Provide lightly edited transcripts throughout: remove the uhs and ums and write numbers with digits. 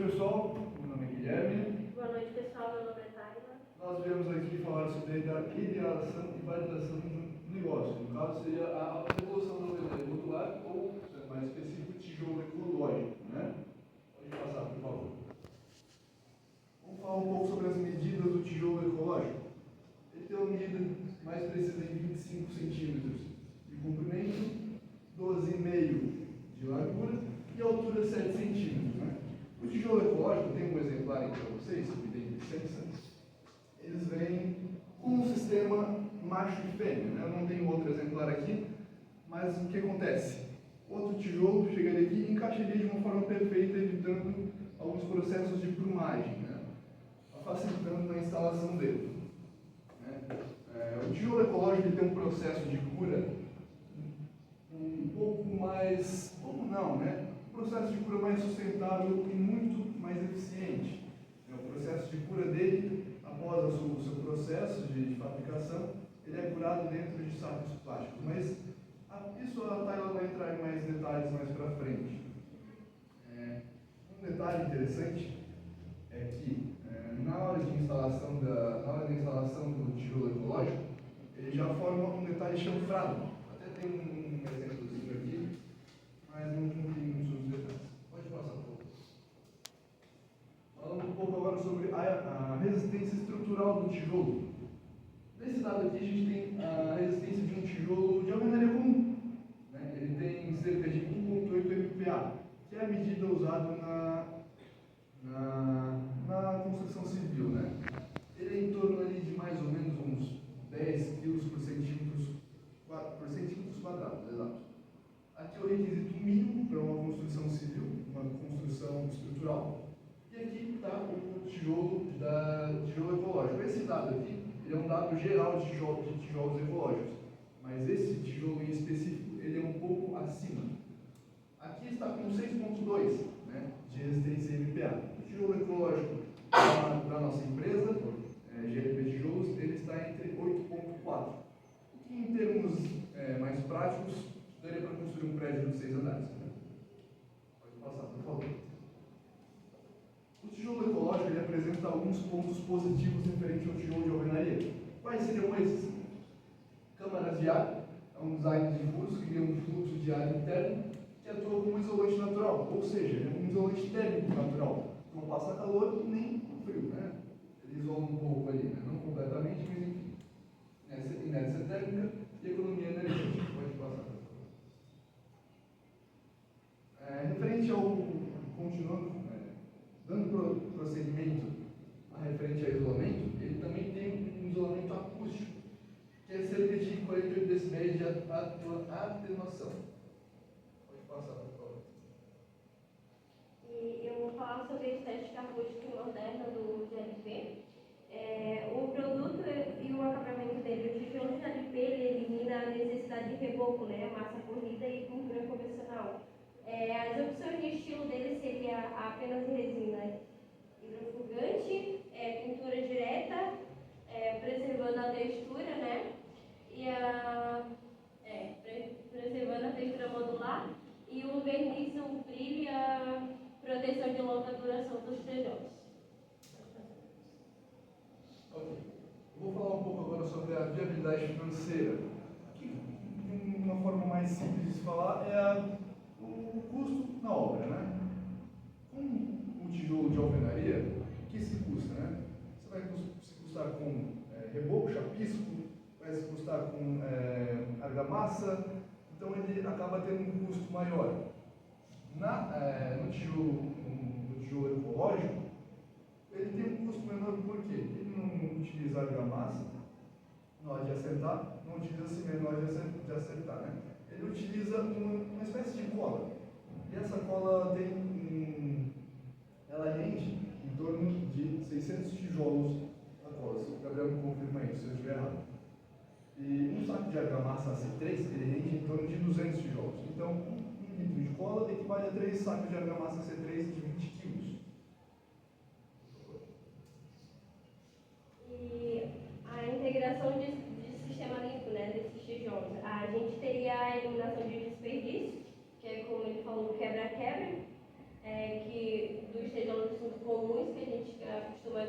pessoal, meu nome é Guilherme. Boa noite, pessoal, meu nome é Tayla. Nós viemos aqui falar sobre a ideação e validação do negócio. No caso, seria a evolução da alvenaria modular ou, sendo mais específico, tijolo ecológico, né? Pode passar, por favor. Vamos falar um pouco sobre as medidas do tijolo ecológico. Ele tem uma medida mais precisa em 25 centímetros de comprimento, 12,5 de largura e altura 7 centímetros, né? O tijolo ecológico, tem um exemplar aqui para vocês, que tem licença. Eles vêm com um sistema macho e fêmea, né? Eu não tenho outro exemplar aqui, mas o que acontece? Outro tijolo chegaria aqui e encaixaria de uma forma perfeita, evitando alguns processos de plumagem, né? Facilitando na instalação dele. O tijolo ecológico ele tem um processo de cura um pouco mais, como não, né? Um processo de cura mais sustentável e muito mais eficiente. O processo de cura dele, após o seu processo de fabricação, ele é curado dentro de sacos plásticos. Mas isso a Tayla vai entrar em mais detalhes mais para frente. Um detalhe interessante é que na hora da instalação do tijolo ecológico, ele já forma um detalhe chanfrado. Até tem um exemplozinho aqui, mas não tem muitos detalhes. Pode passar um pouco. Falando um pouco agora sobre a resistência estrutural do tijolo. Nesse dado aqui a gente tem a resistência de um tijolo de alvenaria comum. Né? Ele tem cerca de 1,8 MPa, que é a medida usada na construção civil, né? Ele é em torno ali de mais ou menos uns 10 kg por centímetros quadrados, exato. Aqui é o requisito mínimo para uma construção civil, uma construção estrutural. E aqui está o tijolo ecológico. Esse dado aqui ele é um dado geral de tijolos ecológicos, mas esse tijolo em específico ele é um pouco acima. Aqui está com 6,2, né, de resistência MPa. O tijolo ecológico da nossa empresa, GLP Tijolos, ele está entre 8,4. O que em termos mais práticos daria para construir um prédio de 6 andares. Né? Pode passar, por favor. O tijolo ecológico ele apresenta alguns pontos positivos referente ao tijolo de alvenaria. Quais seriam esses? Câmaras de ar, é um design difuso que cria um fluxo de ar interno que atua como isolante natural, ou seja, é um isolante térmico natural. Não passa calor nem frio, né? Ele isola um pouco ali, né? Não completamente, mas enfim. Inércia térmica e economia energética. Pode passar. Referente ao, continuando, dando prosseguimento referente ao isolamento, ele também tem um isolamento acústico, que é cerca de 48 decibéis de atenuação. Pode passar, por favor. E eu vou falar sobre a estética acústica moderna do GLP. O produto e o acabamento dele, o tijolo GLP, ele elimina a necessidade de reboco, né, massa corrida e pintura convencional. As opções de estilo dele seria apenas resina hidrofugante, pintura direta, preservando a textura, né? Preservando a textura modular e o verniz, o brilho e a proteção de longa duração dos tijolos. Ok. Eu vou falar um pouco agora sobre a viabilidade financeira. Aqui, de uma forma mais simples de se falar, o custo na obra, né? Com o tijolo de alvenaria, o que se custa, né? Você vai se custar com reboco, chapisco, vai se custar com argamassa, então ele acaba tendo um custo maior. No tijolo ecológico, ele tem um custo menor por quê? Ele não utiliza argamassa na hora de acertar, não utiliza cimento na hora de acertar, né? Ele utiliza uma espécie de cola. E essa cola ela rende em torno de 600 tijolos a cola. O Gabriel me confirma isso, se eu estiver errado. E um saco de argamassa C3, ele rende em torno de 200 tijolos. Então, 1 litro de cola equivale a 3 sacos de argamassa C3 de 20 quilos. E a integração de sistema limpo, né, desses tijolos. A gente teria a eliminação de desperdício, que é como ele falou, quebra-quebra, que dos tijolos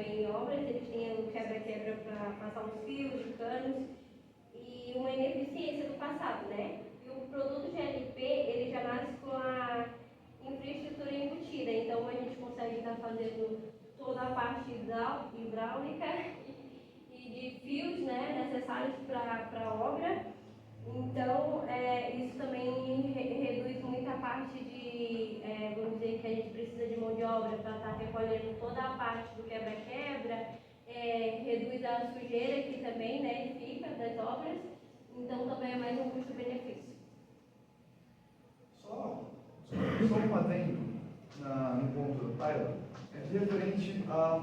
em obras, eles têm o quebra-quebra para passar os fios, os canos, e uma ineficiência do passado, né? E o produto GLP, ele já nasce com a infraestrutura embutida, então a gente consegue estar fazendo toda a parte hidráulica e de fios, né, necessários para a obra. Então, isso também reduz muita parte de, vamos dizer, que a gente precisa de mão de obra para estar recolhendo toda a parte do quebra-quebra, reduz a sujeira que também, né, fica das obras, então também é mais um custo-benefício. Só um adendo no ponto da Tayla, é que referente à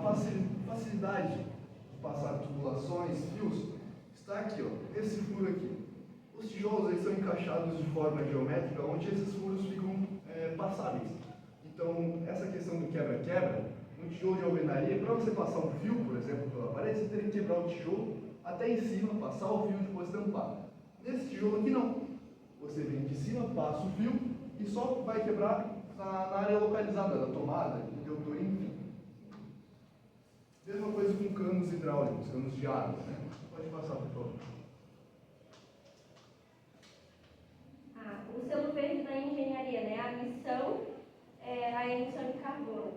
facilidade de passar tubulações, fios, está aqui, ó, esse furo aqui. Os tijolos eles são encaixados de forma geométrica, onde esses furos ficam passáveis. Então, essa questão do quebra-quebra, no tijolo de alvenaria, para você passar um fio, por exemplo, pela parede, você teria que quebrar o tijolo até em cima, passar o fio e depois tampar. Nesse tijolo aqui, não. Você vem de cima, passa o fio e só vai quebrar na área localizada da tomada, interruptor, enfim. Mesma coisa com canos hidráulicos, canos de água, né? Pode passar, por favor. O selo verde da engenharia, né? A missão é a emissão de carbono.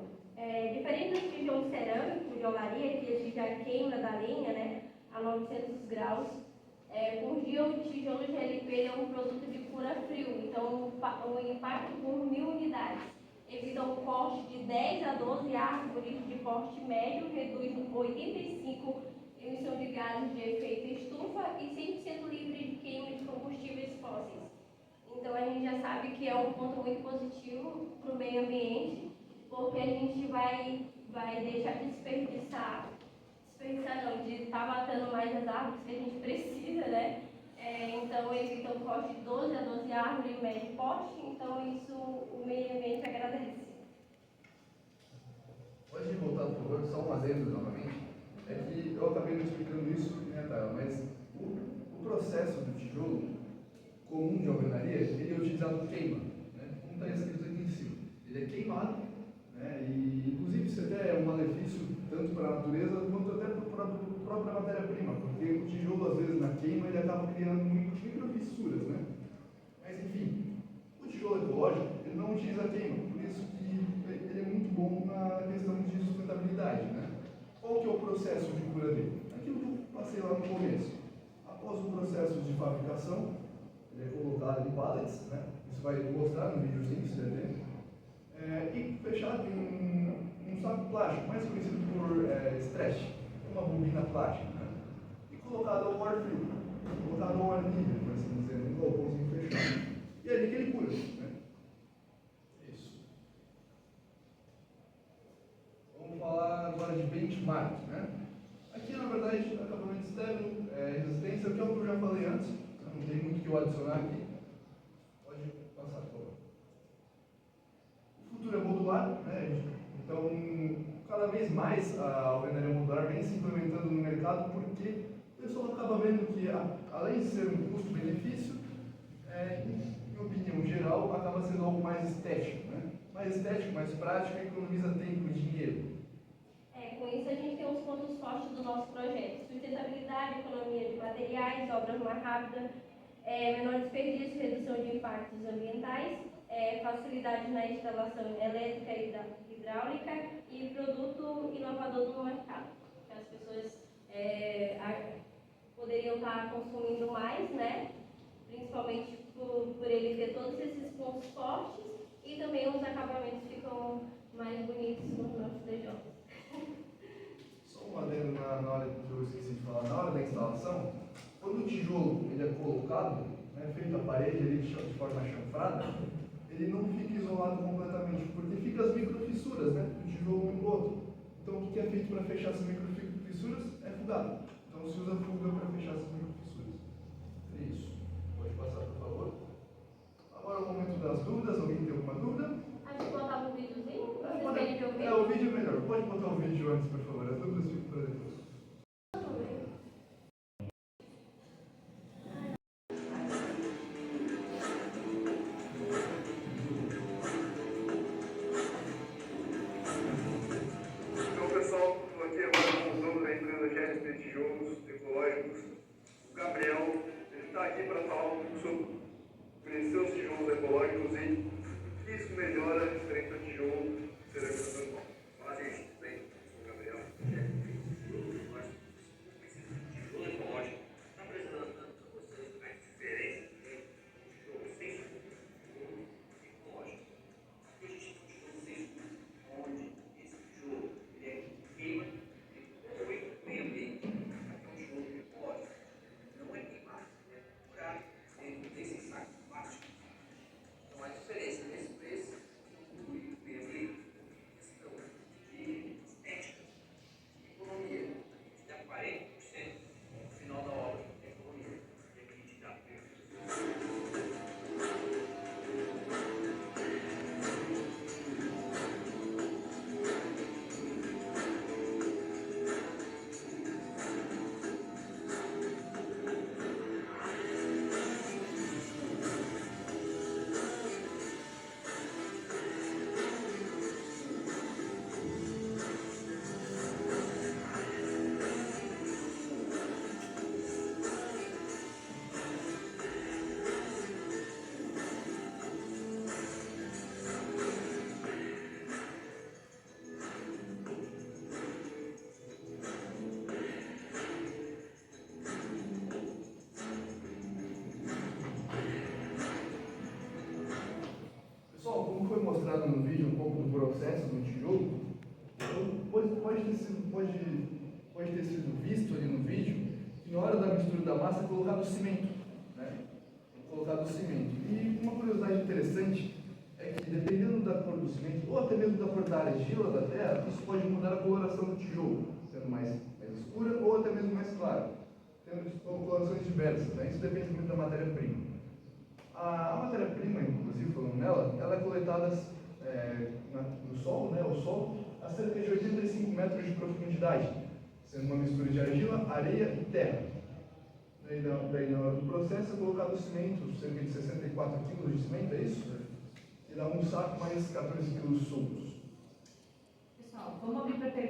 Diferente do tijolo cerâmico de olaria, que a gente já queima da lenha, né, a 900 graus, por dia o tijolo GLP é um produto de cura frio, então o impacto por 1000 unidades evita um corte de 10 a 12 árvores de porte médio, reduz 85 emissão de gases de efeito estufa e 100% livre de queima de combustíveis fósseis. Então a gente já sabe que é um ponto muito positivo para o meio ambiente, porque a gente vai deixar de desperdiçar não, de estar matando mais as árvores que a gente precisa, né? Então evita um corte de 12 a 12 árvores em médio porte, então isso o meio ambiente agradece. Pode voltar, por favor, só um adendo novamente. É que eu acabei não explicando isso, né, Tayla, mas o processo do tijolo comum de alvenaria, ele é utilizado queima, né? Como está escrito aqui em cima. Ele é queimado, né? E inclusive isso até é um malefício tanto para a natureza quanto até para a própria matéria-prima, porque o tijolo, às vezes, na queima, ele acaba criando microfissuras, né? Mas, enfim, o tijolo ecológico, ele não utiliza queima, por isso que ele é muito bom na questão de sustentabilidade, né? Qual que é o processo de cura dele? Aquilo que eu passei lá no começo. Após o processo de fabricação, ele é colocado em pallets, né? Isso vai mostrar no videozinho, se der tempo. E fechado em um saco plástico, mais conhecido por stretch, uma bobina plástica, né? E colocado ao ar frio, colocado ao ar livre, por assim dizer, num galpãozinho fechado. E é ali que ele cura, né? Isso. Vamos falar agora de benchmark, né? Aqui, na verdade, acabamento externo, resistência, que é o que eu já falei antes, não tem muito o que eu adicionar aqui. Pode passar, por favor. O futuro é modular, né? Então, cada vez mais a alvenaria modular vem se implementando no mercado porque o pessoal acaba vendo que, além de ser um custo-benefício, em opinião geral, acaba sendo algo mais estético, né? Mais estético, mais prático e economiza tempo e dinheiro. Com isso a gente tem os pontos fortes do nosso projeto: sustentabilidade, economia de materiais, obras mais rápidas, menor desperdício, redução de impactos ambientais, facilidade na instalação elétrica e hidráulica e produto inovador no mercado. Que as pessoas poderiam estar consumindo mais, né? Principalmente por ele ter todos esses pontos fortes e também os acabamentos ficam mais bonitos nos nossos TJs. Só um adendo na hora que eu esqueci de falar, na hora da instalação, quando o tijolo ele é colocado, né, feito a parede ali de forma chanfrada, ele não fica isolado completamente, porque fica as microfissuras, né, do tijolo um no outro. Então o que é feito para fechar essas microfissuras é fugado. Então se usa fuga para fechar essas microfissuras. É isso. Pode passar, por favor. Agora é o momento das dúvidas. Alguém tem alguma dúvida? A gente botava um videozinho? Vocês querem ver o vídeo? O vídeo é melhor. Pode botar o vídeo antes, por favor. As dúvidas ficam para depois. Então, pessoal, estou aqui aqui para falar um pouco sobre seus tijolos ecológicos e o que isso melhora frente ao tijolo cerâmico normal. Fala, gente, tudo bem? Eu sou o Gabriel. Tijolo ecológico está apresentando para vocês a diferença entre tijolo sem estrutura e ecológico. Aqui a gente tem um tijolo sem estrutura, onde esse tijolo ele é queima, ele polui o meio ambiente. Aqui é um tijolo ecológico. Não é queimado, é curado dentro desses sacos plásticos. Então a diferença nesse preço polui o meio ambiente. Questão de estética, de economia. A gente dá 40% no final da obra de economia. E aqui a gente dá. Pessoal, como foi mostrado no vídeo um pouco do processo do tijolo, então pode ter sido visto ali no vídeo que na hora da mistura da massa é colocado cimento, né? É colocado cimento. E uma curiosidade interessante é que dependendo da cor do cimento, ou até mesmo da cor da argila da terra, isso pode mudar a coloração do tijolo, sendo mais escura ou até mesmo mais clara, tendo colorações diversas, né? Isso depende muito da matéria-prima. A matéria-prima, inclusive, falando nela, ela é coletada no solo, né, o solo, a cerca de 85 metros de profundidade, sendo uma mistura de argila, areia e terra. Daí na hora do processo é colocado o cimento, cerca de 64 kg de cimento, é isso? E dá um saco mais 14 kg soltos. Pessoal, vamos abrir para perguntas.